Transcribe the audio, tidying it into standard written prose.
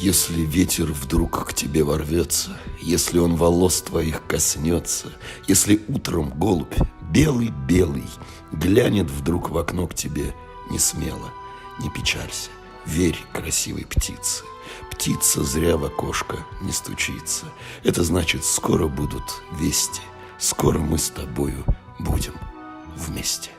Если ветер вдруг к тебе ворвется, если он волос твоих коснется, если утром голубь белый-белый глянет вдруг в окно к тебе не смело, не печалься, верь красивой птице. Птица зря в окошко не стучится. Это значит, скоро будут вести, скоро мы с тобою будем вместе.